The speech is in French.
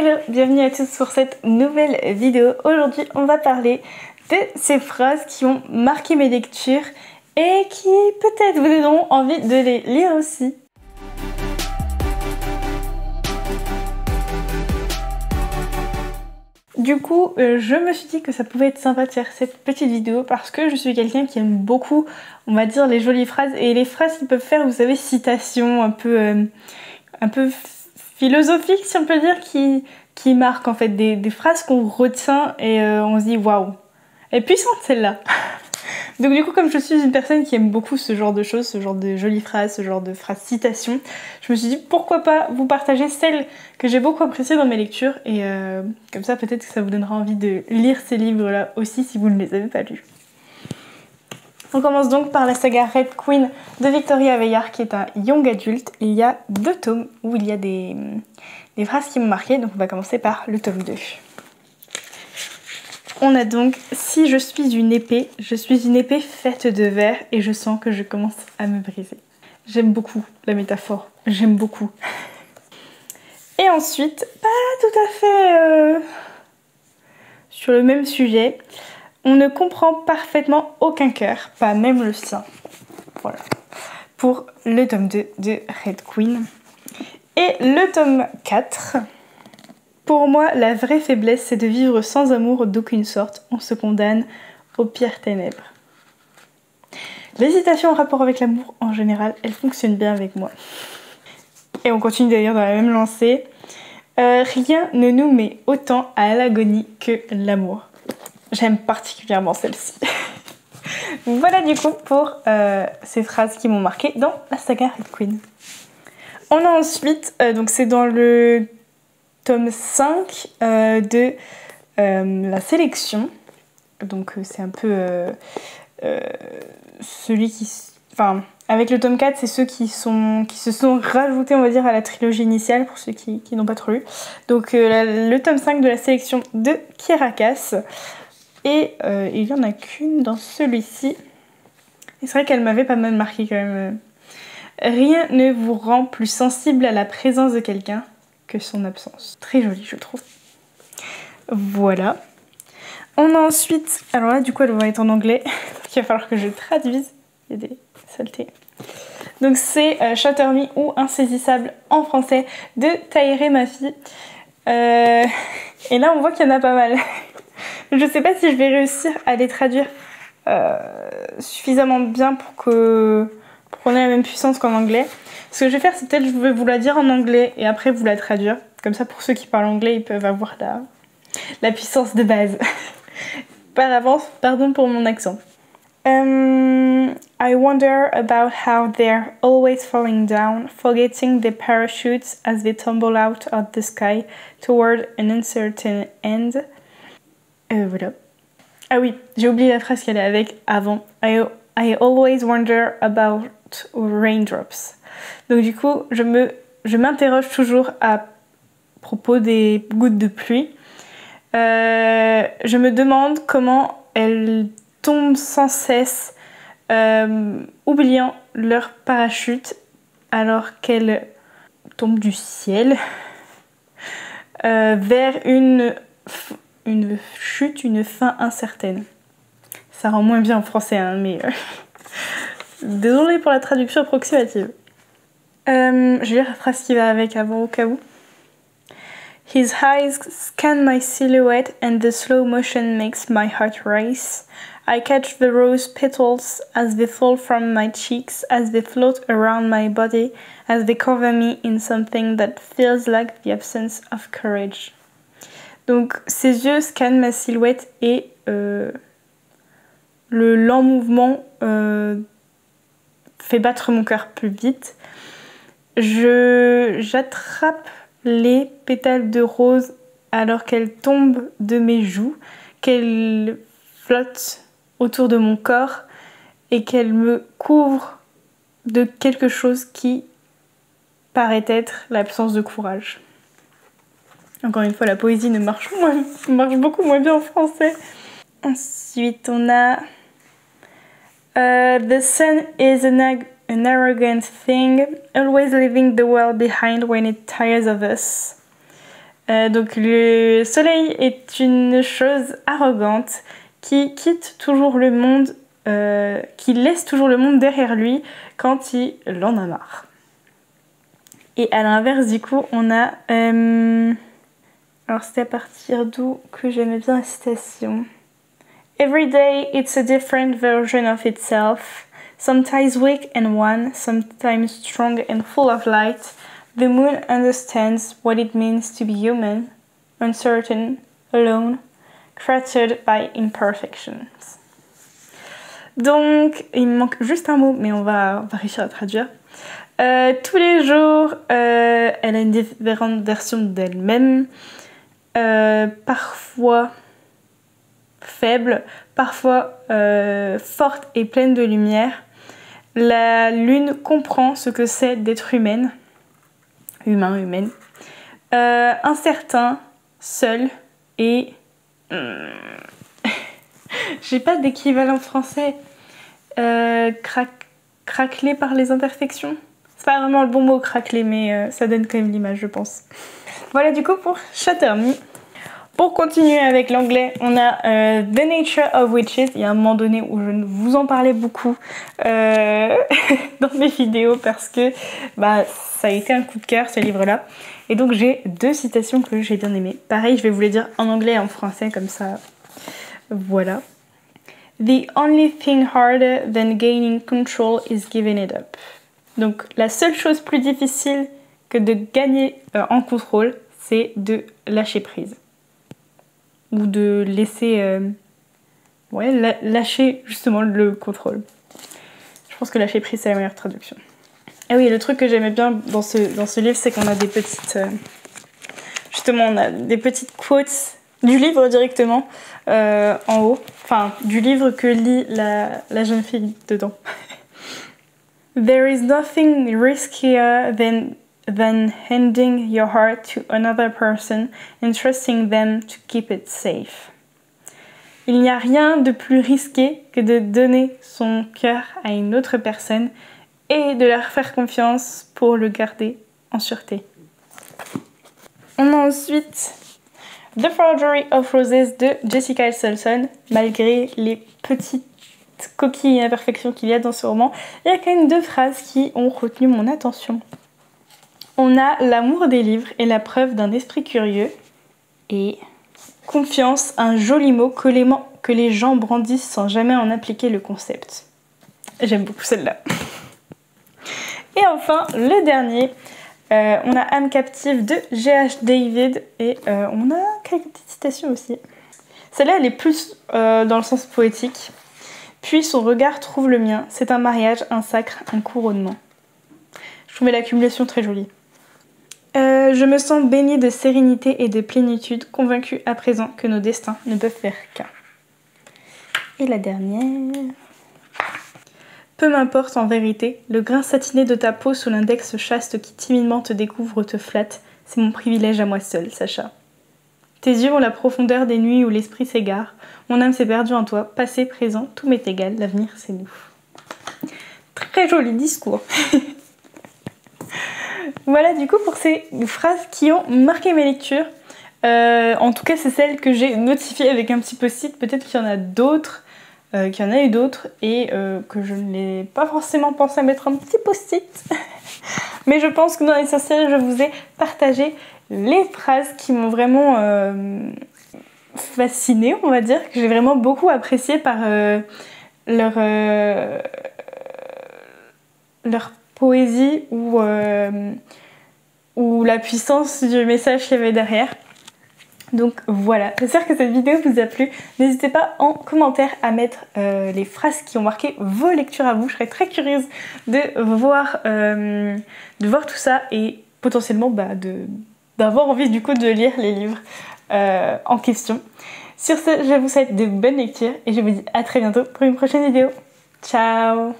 Hello, bienvenue à tous pour cette nouvelle vidéo. Aujourd'hui, on va parler de ces phrases qui ont marqué mes lectures et qui peut-être vous donneront envie de les lire aussi. Du coup, je me suis dit que ça pouvait être sympa de faire cette petite vidéo parce que je suis quelqu'un qui aime beaucoup, on va dire, les jolies phrases et les phrases qui peuvent faire, vous savez, citation un peu philosophique, si on peut dire, qui marquent en fait des phrases qu'on retient et on se dit waouh, elle est puissante celle-là. Donc du coup, comme je suis une personne qui aime beaucoup ce genre de choses, ce genre de jolies phrases, ce genre de phrases citations, je me suis dit pourquoi pas vous partager celles que j'ai beaucoup appréciées dans mes lectures et comme ça peut-être que ça vous donnera envie de lire ces livres-là aussi si vous ne les avez pas lus. On commence donc par la saga Red Queen de Victoria Aveyard qui est un young adulte. Il y a 2 tomes où il y a des phrases qui m'ont marqué, donc on va commencer par le tome 2. On a donc « Si je suis une épée faite de verre et je sens que je commence à me briser ». J'aime beaucoup la métaphore, j'aime beaucoup. Et ensuite, pas tout à fait sur le même sujet, on ne comprend parfaitement aucun cœur, pas même le sien. Voilà, pour le tome 2 de Red Queen. Et le tome 4... Pour moi, la vraie faiblesse, c'est de vivre sans amour d'aucune sorte. On se condamne aux pires ténèbres. L'hésitation en rapport avec l'amour, en général, elle fonctionne bien avec moi. Et on continue d'ailleurs dans la même lancée. Rien ne nous met autant à l'agonie que l'amour. J'aime particulièrement celle-ci. Voilà du coup pour ces phrases qui m'ont marquée dans la saga Red Queen. On a ensuite, donc c'est dans le tome 5 de la sélection. Donc c'est un peu celui qui... Enfin, avec le tome 4, c'est ceux qui se sont rajoutés, on va dire, à la trilogie initiale, pour ceux qui n'ont pas trop lu. Donc le tome 5 de la sélection de Kirakas. Et il n'y en a qu'une dans celui-ci. Et c'est vrai qu'elle m'avait pas mal marqué quand même. Rien ne vous rend plus sensible à la présence de quelqu'un que son absence. Très joli, je trouve. Voilà. On a ensuite... Alors là, du coup, elle va être en anglais. Il va falloir que je traduise. Il y a des saletés. Donc c'est Shatter Me ou Insaisissable en français de Tahereh Mafi. Et là, on voit qu'il y en a pas mal. Je sais pas si je vais réussir à les traduire suffisamment bien pour qu'on ait la même puissance qu'en anglais. Ce que je vais faire, c'est peut-être je vais vous la dire en anglais et après vous la traduire. Comme ça, pour ceux qui parlent anglais, ils peuvent avoir la puissance de base. Par avance, pardon pour mon accent. I wonder about how they're always falling down, forgetting their parachutes as they tumble out of the sky toward an uncertain end. Voilà. Ah oui, j'ai oublié la phrase qu'elle est avec avant. I always wonder about raindrops. Donc du coup, je m'interroge toujours à propos des gouttes de pluie. Je me demande comment elles tombent sans cesse, oubliant leur parachute alors qu'elles tombent du ciel vers une chute, une fin incertaine. Ça rend moins bien en français, hein, mais désolée pour la traduction approximative. Je vais lire la phrase qui va avec avant au cas où. His eyes scan my silhouette and the slow motion makes my heart race. I catch the rose petals as they fall from my cheeks, as they float around my body, as they cover me in something that feels like the absence of courage. Donc ses yeux scannent ma silhouette et le lent mouvement fait battre mon cœur plus vite. J'attrape les pétales de rose alors qu'elles tombent de mes joues, qu'elles flottent autour de mon corps et qu'elles me couvrent de quelque chose qui paraît être l'absence de courage. Encore une fois, la poésie marche beaucoup moins bien en français. Ensuite, on a The sun is an arrogant thing, always leaving the world behind when it tires of us. Donc le soleil est une chose arrogante qui quitte toujours le monde, qui laisse toujours le monde derrière lui quand il en a marre. Et à l'inverse, du coup, on a... alors c'était à partir d'où que j'aimais bien la citation. Every day it's a different version of itself, sometimes weak and wan, sometimes strong and full of light. The moon understands what it means to be human, uncertain, alone, created by imperfections. Donc, il me manque juste un mot, mais on va réussir à traduire. Tous les jours, elle a une différente version d'elle-même, parfois faible, parfois forte et pleine de lumière. La lune comprend ce que c'est d'être humaine, humaine, incertain, seul et... j'ai pas d'équivalent français. Craquelé par les imperfections. C'est pas vraiment le bon mot craquelé, mais ça donne quand même l'image, je pense. Voilà du coup pour Shatter Me. Pour continuer avec l'anglais, on a The Nature of Witches. Il y a un moment donné où je vous en parlais beaucoup dans mes vidéos parce que ça a été un coup de cœur ce livre-là. Et donc j'ai deux citations que j'ai bien aimées. Pareil, je vais vous les dire en anglais et en français comme ça. Voilà. The only thing harder than gaining control is giving it up. Donc la seule chose plus difficile que de gagner en contrôle, c'est de lâcher prise. Ou de laisser... lâcher justement le contrôle. Je pense que lâcher prise, c'est la meilleure traduction. Ah oui, le truc que j'aimais bien dans ce livre, c'est qu'on a des petites... justement, on a des petites quotes du livre directement en haut. Enfin, du livre que lit la jeune fille dedans. There is nothing riskier than handing your heart to another person and trusting them to keep it safe. Il n'y a rien de plus risqué que de donner son cœur à une autre personne et de leur faire confiance pour le garder en sûreté. On a ensuite The Forgery of Roses de Jessica Elselson. Malgré les petites coquilles et imperfections qu'il y a dans ce roman, il y a quand même deux phrases qui ont retenu mon attention. On a l'amour des livres est la preuve d'un esprit curieux et confiance, un joli mot que les gens brandissent sans jamais en appliquer le concept. J'aime beaucoup celle-là. Et enfin, le dernier, on a Âme captive de G.H. David et on a quelques petites citations aussi. Celle-là, elle est plus dans le sens poétique. Puis son regard trouve le mien, c'est un mariage, un sacre, un couronnement. Je trouvais l'accumulation très jolie. Je me sens baignée de sérénité et de plénitude, convaincue à présent que nos destins ne peuvent faire qu'un. Et la dernière... Peu m'importe en vérité, le grain satiné de ta peau sous l'index chaste qui timidement te découvre te flatte, c'est mon privilège à moi seule, Sacha. Tes yeux ont la profondeur des nuits où l'esprit s'égare, mon âme s'est perdue en toi, passé, présent, tout m'est égal, l'avenir c'est nous. Très joli discours. Voilà du coup pour ces phrases qui ont marqué mes lectures. En tout cas c'est celles que j'ai notifiées avec un petit post-it, peut-être qu'il y en a d'autres. Qu'il y en a eu d'autres et que je n'ai pas forcément pensé à mettre un petit post-it. Mais je pense que dans l'essentiel, je vous ai partagé les phrases qui m'ont vraiment fascinée, on va dire, que j'ai vraiment beaucoup apprécié par leur poésie ou la puissance du message qu'il y avait derrière. Donc voilà, j'espère que cette vidéo vous a plu. N'hésitez pas en commentaire à mettre les phrases qui ont marqué vos lectures à vous. Je serais très curieuse de voir tout ça et potentiellement d'avoir envie du coup de lire les livres en question. Sur ce, je vous souhaite de bonnes lectures et je vous dis à très bientôt pour une prochaine vidéo. Ciao!